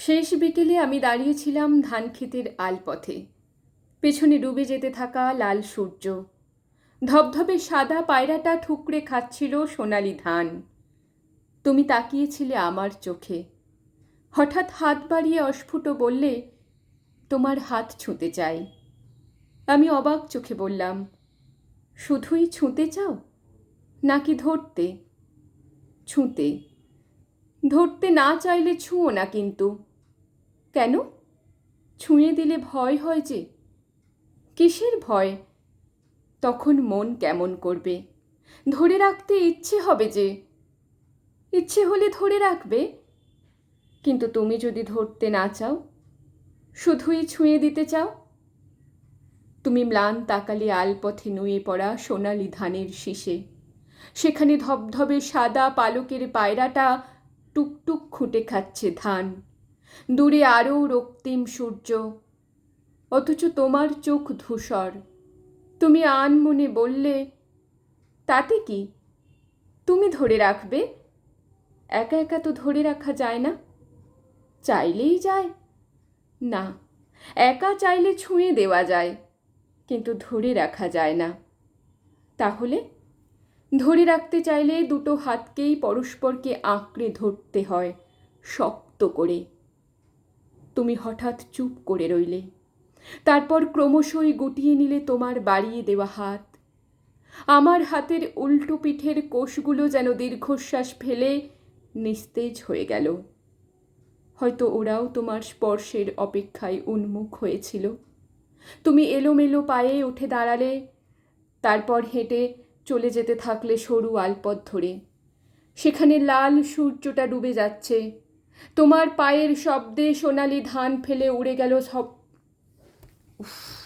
শেষ বিকেলে আমি দাঁড়িয়েছিলাম ধানক্ষেতের আলপথে। পেছনে ডুবে যেতে থাকা লাল সূর্য, ধবধবে সাদা পায়রাটা ঠুকরে খাচ্ছিল সোনালি ধান। তুমি তাকিয়েছিলে আমার চোখে। হঠাৎ হাত বাড়িয়ে অস্ফুট বললে, তোমার হাত ছুঁতে চাই। আমি অবাক চোখে বললাম, শুধুই ছুঁতে চাও নাকি ধরতে? ছুঁতে। ধরতে না চাইলে ছুঁয়ো না কিন্তু। কেন? ছুঁয়ে দিলে ভয় হয় যে। কিসের ভয়? তখন মন কেমন করবে, ধরে রাখতে ইচ্ছে হবে যে। ইচ্ছে হলে ধরে রাখবে, কিন্তু তুমি যদি ধরতে না চাও, শুধুই ছুঁয়ে দিতে চাও। তুমি ম্লান তাকালে আলপথে নুয়ে পড়া সোনালি ধানের শীষে। সেখানে ধবধবে সাদা পালকের পায়রাটা টুকটুক খুঁটে খাচ্ছে ধান। দূরে আরও রক্তিম সূর্য, অথচ তোমার চোখ ধূসর। তুমি আনমনে বললে, তাতে কি, তুমি ধরে রাখবে। একা একা তো ধরে রাখা যায় না। চাইলেই যায় না। একা চাইলে ছুঁয়ে দেওয়া যায়, কিন্তু ধরে রাখা যায় না। তাহলে ধরে রাখতে চাইলে দুটো হাতকেই পরস্পরকে আঁকড়ে ধরতে হয় শক্ত করে। তুমি হঠাৎ চুপ করে রইলে, তারপর ক্রমশই গুটিয়ে নিলে তোমার বাড়িয়ে দেওয়া হাত। আমার হাতের উল্টো পিঠের কোষগুলো যেন দীর্ঘশ্বাস ফেলে নিস্তেজ হয়ে গেল। হয়তো ওরাও তোমার স্পর্শের অপেক্ষায় উন্মুখ হয়েছিল। তুমি এলোমেলো পায়ে উঠে দাঁড়ালে, তারপর হেঁটে চলে যেতে থাকলে সরু আলপথ ধরে। সেখানে লাল সূর্যটা ডুবে যাচ্ছে। তোমার পায়ের শব্দে সোনালি ধান ফেলে উড়ে গেল সব। উফ।